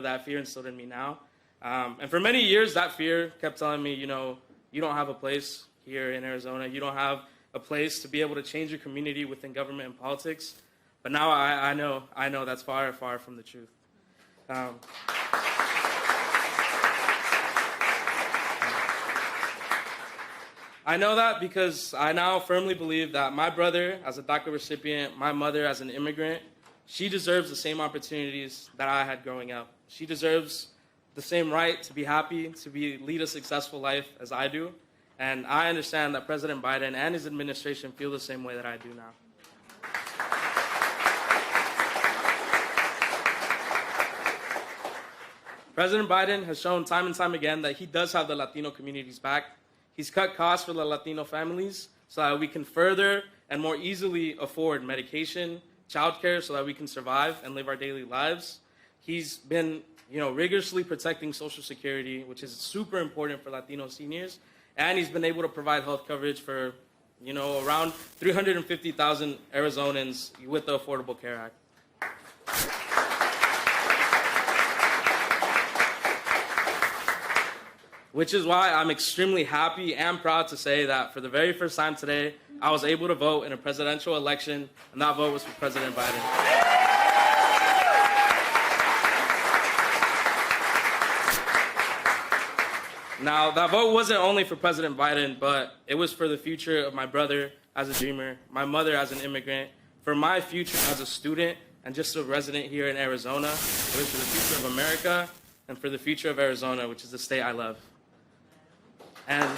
that fear instilled in me now. And for many years, that fear kept telling me, you know, you don't have a place here in Arizona. You don't have a place to be able to change your community within government and politics. But now I know that's far, far from the truth. I know that because I now firmly believe that my brother, as a DACA recipient, my mother as an immigrant, she deserves the same opportunities that I had growing up. She deserves the same right to be happy, to lead a successful life as I do. And I understand that President Biden and his administration feel the same way that I do now. President Biden has shown time and time again that he does have the Latino community's back. He's cut costs for the Latino families so that we can further and more easily afford medication, childcare, so that we can survive and live our daily lives. He's been, rigorously protecting Social Security, which is super important for Latino seniors, and he's been able to provide health coverage for, around 350,000 Arizonans with the Affordable Care Act. Which is why I'm extremely happy and proud to say that for the very first time today, I was able to vote in a presidential election, and that vote was for President Biden. Now, that vote wasn't only for President Biden, but it was for the future of my brother as a dreamer, my mother as an immigrant, for my future as a student and just a resident here in Arizona. It was for the future of America and for the future of Arizona, which is the state I love. And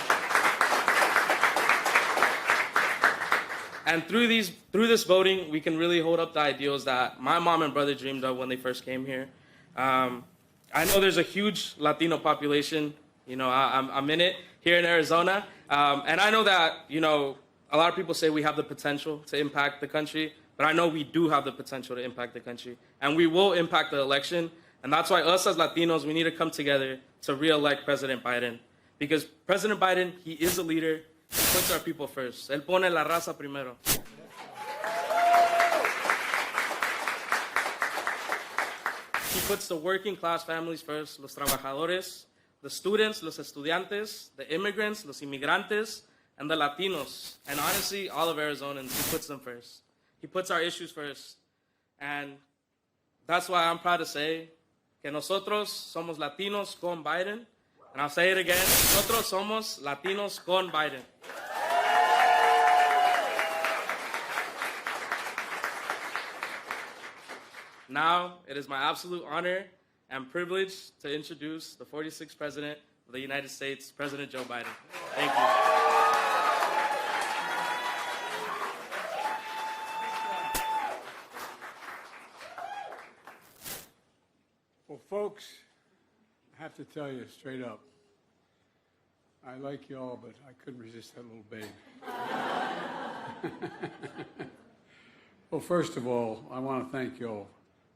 through this voting, we can really hold up the ideals that my mom and brother dreamed of when they first came here. I know there's a huge Latino population. I'm in it here in Arizona. And I know that, a lot of people say we have the potential to impact the country, but I know we do have the potential to impact the country. And we will impact the election. And that's why us as Latinos, we need to come together to re-elect President Biden. Because President Biden, he is a leader. He puts our people first. Él pone la raza primero. He puts the working class families first, los trabajadores, the students, los estudiantes, the immigrants, los inmigrantes, and the Latinos. And honestly, all of Arizonans, he puts them first. He puts our issues first. And that's why I'm proud to say que nosotros somos Latinos con Biden. And I'll say it again, nosotros somos Latinos con Biden. Now, it is my absolute honor and privilege to introduce the 46th President of the United States, President Joe Biden. Thank you. Well, folks, I have to tell you straight up, I like y'all, but I couldn't resist that little babe. Well, first of all, I want to thank y'all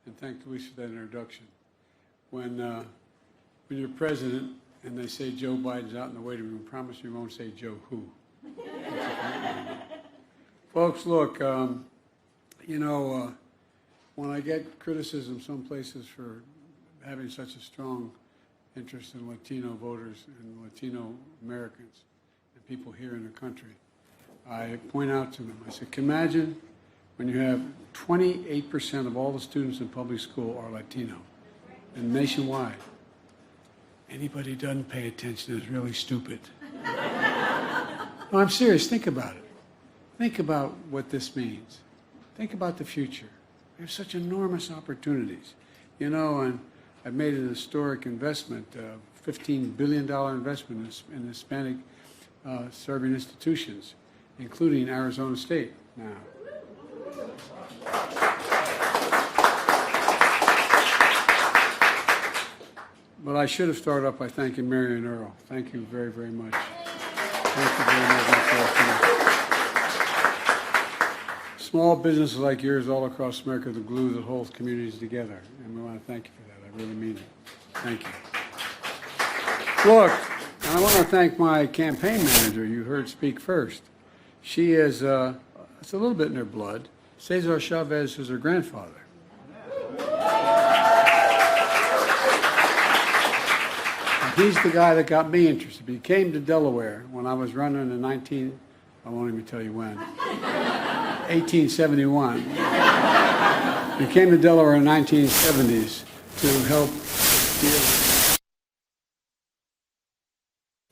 and thank Luis for that introduction. When you're president and they say Joe Biden's out in the waiting room, promise you won't say Joe who. Folks, look, when I get criticism some places for having such a strong interest in Latino voters and Latino Americans and people here in the country, I point out to them, I said, can you imagine when you have 28% of all the students in public school are Latino, and nationwide, anybody who doesn't pay attention is really stupid. No, I'm serious, think about it. Think about what this means. Think about the future. We have such enormous opportunities, and I've made an historic investment, $15 billion investment in Hispanic serving institutions, including Arizona State now. But I should have started off by thanking Mary and Earl. Thank you very, very much. Thank you very much. Small businesses like yours all across America are the glue that holds communities together, and we want to thank you for that. I really mean it. Thank you. Look, I want to thank my campaign manager you heard speak first. She is, it's a little bit in her blood. Cesar Chavez is her grandfather. He's the guy that got me interested. He came to Delaware when I was running in I won't even tell you when, 1871. He came to Delaware in the 1970s to help deal with.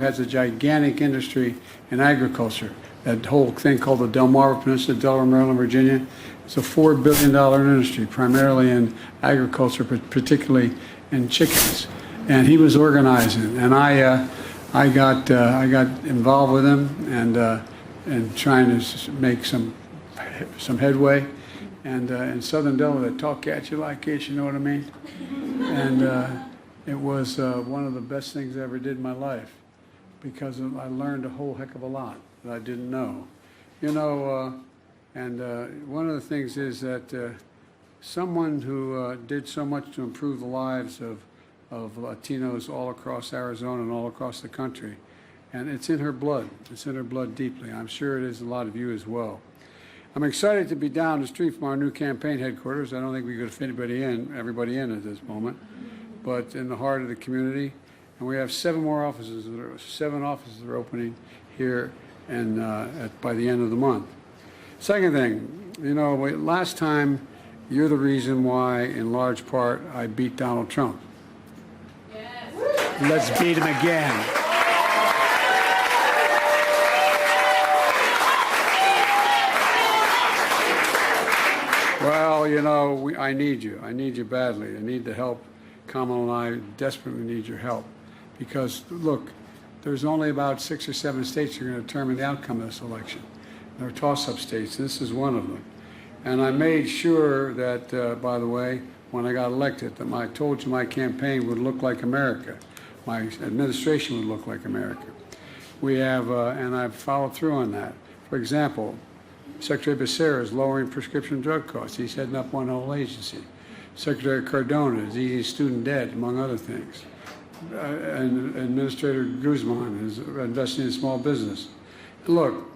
Has a gigantic industry in agriculture. That whole thing called the Delmarva Peninsula, Delaware, Maryland, Virginia. It's a $4 billion industry, primarily in agriculture, but particularly in chickens. And he was organizing, and I got involved with him and trying to make some headway. And in Southern Delaware, they talk at you like this, you know what I mean? And it was one of the best things I ever did in my life, because I learned a whole heck of a lot that I didn't know. You know, one of the things is that someone who did so much to improve the lives of Latinos all across Arizona and all across the country, and it's in her blood. It's in her blood deeply. I'm sure it is a lot of you as well. I'm excited to be down the street from our new campaign headquarters. I don't think we could fit everybody in at this moment, but in the heart of the community. And we have 7 offices that are opening here and by the end of the month. Second thing, you know, last time you're the reason why, in large part, I beat Donald Trump. Yes. Let's beat him again. Well, you know, I need you. I need you badly. I need the help. Kamal and I desperately need your help. Because, look, there's only about 6 or 7 states that are going to determine the outcome of this election. They're toss-up states. This is one of them. And I made sure that, by the way, when I got elected, that I told you my campaign would look like America. My administration would look like America. We have, and I've followed through on that. For example, Secretary Becerra is lowering prescription drug costs. He's heading up one whole agency. Secretary Cardona is easing student debt, among other things. And Administrator Guzman is investing in small business. Look,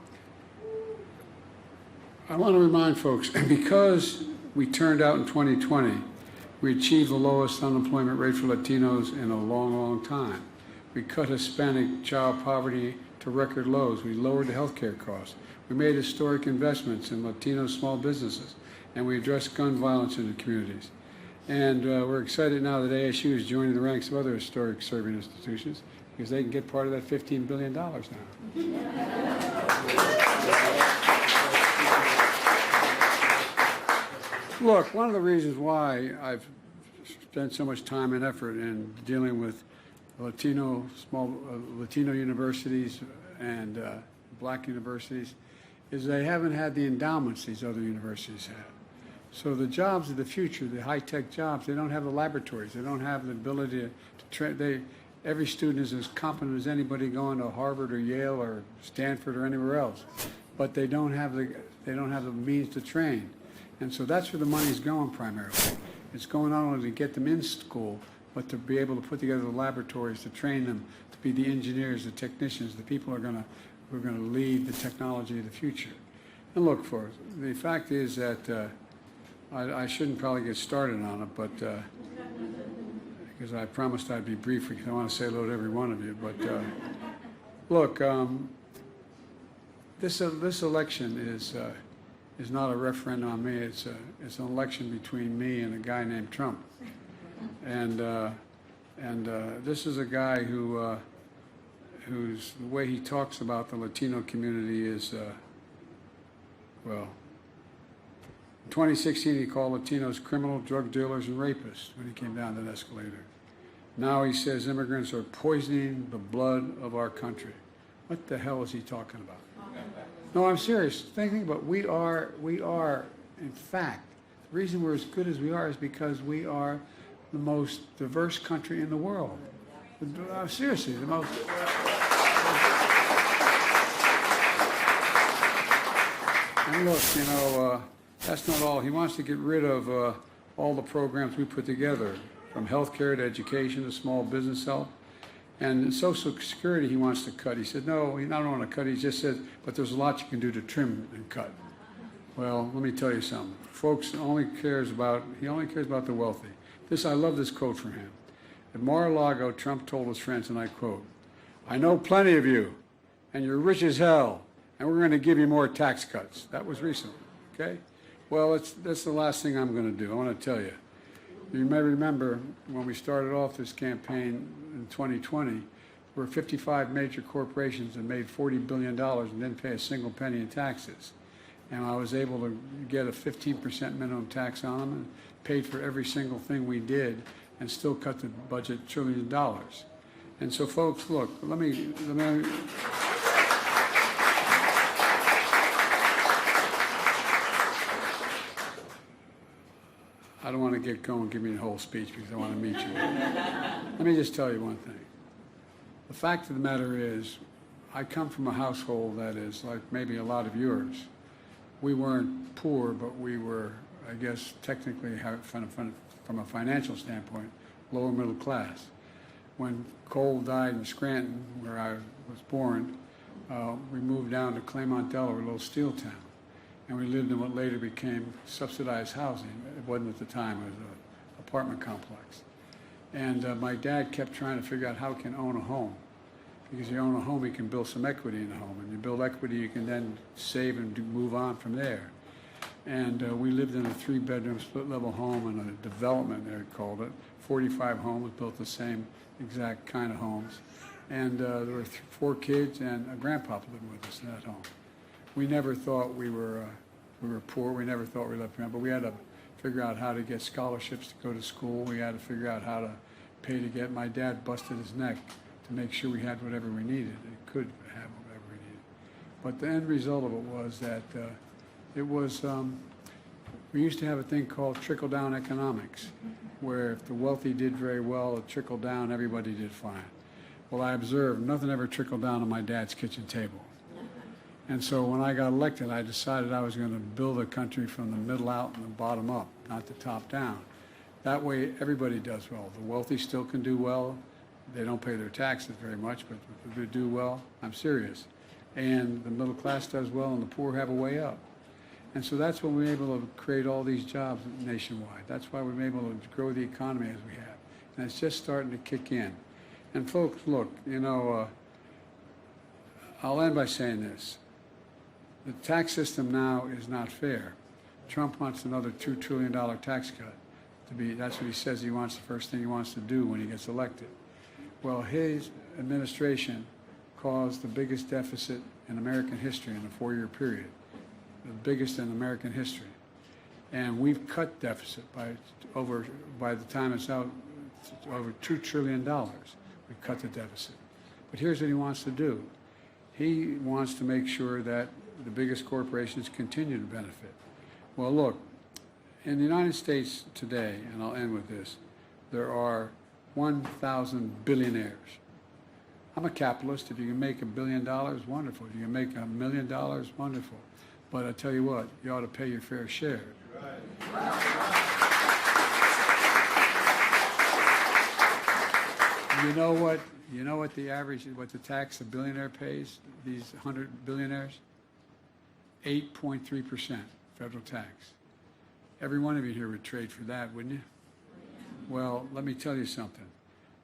I want to remind folks, because we turned out in 2020, we achieved the lowest unemployment rate for Latinos in a long, long time. We cut Hispanic child poverty to record lows. We lowered the health care costs. We made historic investments in Latino small businesses, and we addressed gun violence in the communities. And we're excited now that ASU is joining the ranks of other historic serving institutions, because they can get part of that $15 billion now. Look, one of the reasons why I've spent so much time and effort in dealing with Latino universities and black universities is they haven't had the endowments these other universities have. So the jobs of the future, the high-tech jobs, they don't have the laboratories. They don't have the ability to train. Every student is as competent as anybody going to Harvard or Yale or Stanford or anywhere else, but they don't have the means to train. And so that's where the money's going primarily. It's going not only to get them in school, but to be able to put together the laboratories, to train them to be the engineers, the technicians, the people who are going to lead the technology of the future. And look, the fact is that I shouldn't probably get started on it, but because I promised I'd be brief, because I want to say hello to every one of you. But look, this election is not a referendum on me. It's an election between me and a guy named Trump. And this is a guy whose the way he talks about the Latino community is, well, in 2016 he called Latinos criminal, drug dealers, and rapists when he came down that escalator. Now he says immigrants are poisoning the blood of our country. What the hell is he talking about? No, I'm serious. Think about it. We are, in fact, the reason we're as good as we are is because we are the most diverse country in the world. Seriously, the most. And look, you know, that's not all. He wants to get rid of all the programs we put together, from healthcare to education to small business help. And Social Security he wants to cut. He said, no, he not want to cut. He just said, but there's a lot you can do to trim and cut. Well, let me tell you something. Folks, he only cares about the wealthy. I love this quote from him. At Mar-a-Lago, Trump told his friends, and I quote, "I know plenty of you, and you're rich as hell, and we're going to give you more tax cuts." That was recent, okay? Well, that's the last thing I'm going to do. I want to tell you. You may remember when we started off this campaign in 2020, there were 55 major corporations that made $40 billion and didn't pay a single penny in taxes. And I was able to get a 15% minimum tax on them and paid for every single thing we did and still cut the budget $1 trillion. And so, folks, look, let me I don't want to get going, give me the whole speech because I want to meet you. Let me just tell you one thing. The fact of the matter is, I come from a household that is like maybe a lot of yours. We weren't poor, but we were, I guess, technically, from a financial standpoint, lower middle class. When Cole died in Scranton, where I was born, we moved down to Claymont, Delaware, a little steel town. And we lived in what later became subsidized housing. It wasn't at the time, it was an apartment complex. And my dad kept trying to figure out how he can own a home. Because you own a home, you can build some equity in the home. And you build equity, you can then save and move on from there. And we lived in a 3-bedroom split-level home in a development, they called it. 45 homes, built the same exact kind of homes. And there were 4 kids and a grandpa living with us in that home. We never thought we were poor. We never thought we left behind. But we had to figure out how to get scholarships to go to school. We had to figure out how to pay to get. My dad busted his neck to make sure we had whatever we needed. It could have whatever we needed. But the end result of it was that we used to have a thing called trickle-down economics, where if the wealthy did very well, it trickled down, everybody did fine. Well, I observed nothing ever trickled down on my dad's kitchen table. And so when I got elected, I decided I was going to build a country from the middle out and the bottom up, not the top down. That way, everybody does well. The wealthy still can do well. They don't pay their taxes very much, but if they do well, I'm serious. And the middle class does well, and the poor have a way up. And so that's when we were able to create all these jobs nationwide. That's why we've been able to grow the economy as we have. And it's just starting to kick in. And folks, look, you know, I'll end by saying this. The tax system now is not fair. Trump wants another $2 trillion tax cut. That's what he says he wants, the first thing he wants to do when he gets elected. Well, his administration caused the biggest deficit in American history in a 4-year period, the biggest in American history. And we've cut deficit by the time it's out, over $2 trillion. We've cut the deficit. But here's what he wants to do. He wants to make sure that the biggest corporations continue to benefit. Well, look, in the United States today, and I'll end with this, there are 1,000 billionaires. I'm a capitalist. If you can make $1 billion, wonderful. If you can make $1 million, wonderful. But I tell you what, you ought to pay your fair share. You know what? You know what the average, what the tax a billionaire pays? These 100 billionaires. 8.3% federal tax. Every one of you here would trade for that, wouldn't you? Well, let me tell you something.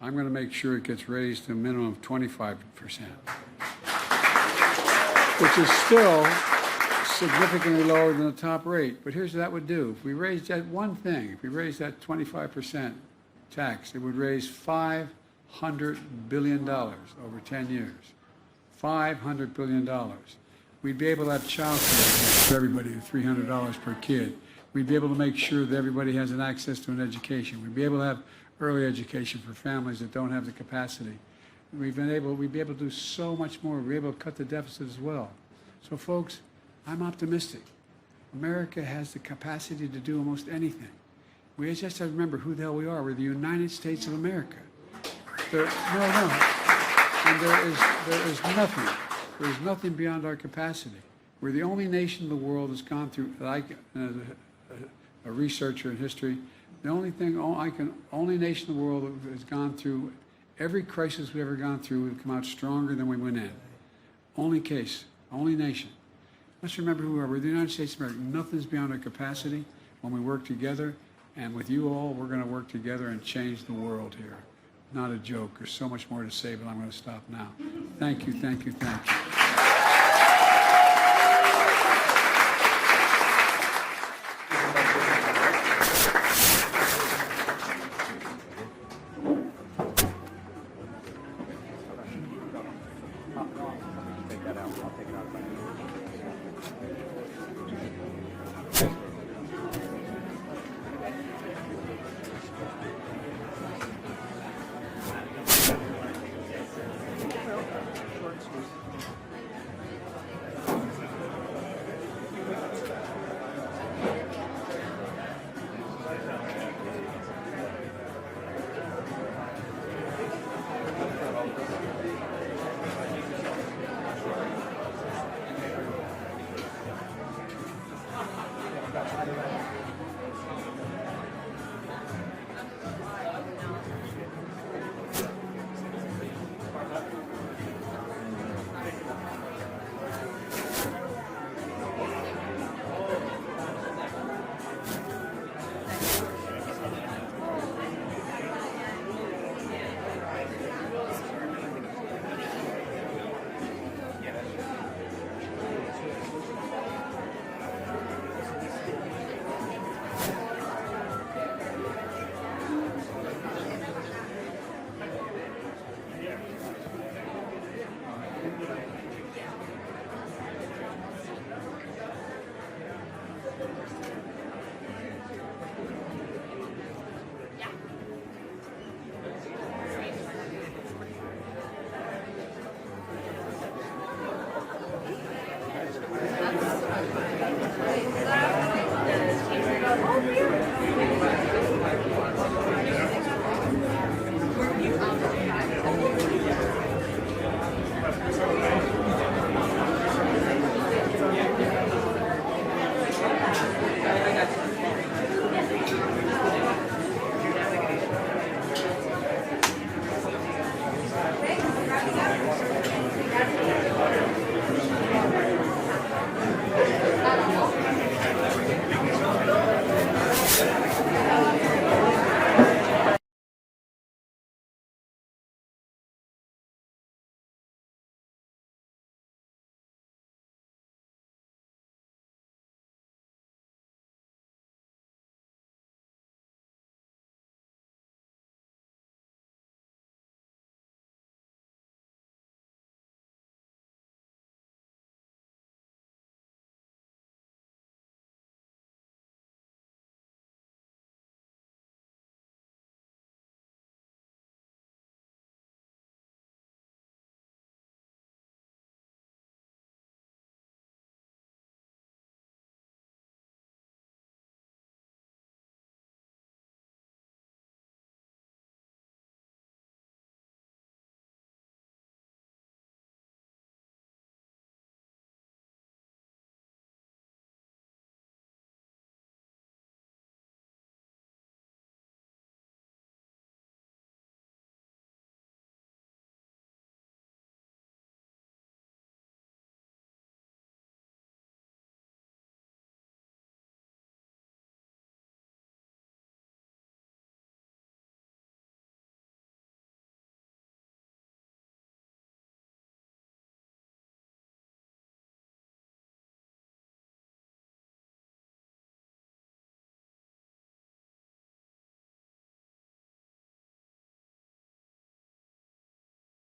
I'm going to make sure it gets raised to a minimum of 25%, which is still significantly lower than the top rate. But here's what that would do. If we raised that one thing, if we raised that 25% tax, it would raise $500 billion over 10 years. $500 billion. We'd be able to have child care for everybody, $300 per kid. We'd be able to make sure that everybody has an access to an education. We'd be able to have early education for families that don't have the capacity. We'd be able to do so much more. We'd be able to cut the deficit as well. So, folks, I'm optimistic. America has the capacity to do almost anything. We just have to remember who the hell we are. We're the United States of America. And there is nothing. There is nothing beyond our capacity. We're the only nation in the world that's gone through, like a researcher in history, the only nation in the world that has gone through every crisis we've ever gone through, we've come out stronger than we went in. Only case, only nation. Let's remember who we are. We're the United States of America. Nothing's beyond our capacity when we work together. And with you all, we're going to work together and change the world here. not a joke. There's so much more to say, but I'm going to stop now. Thank you, thank you, thank you.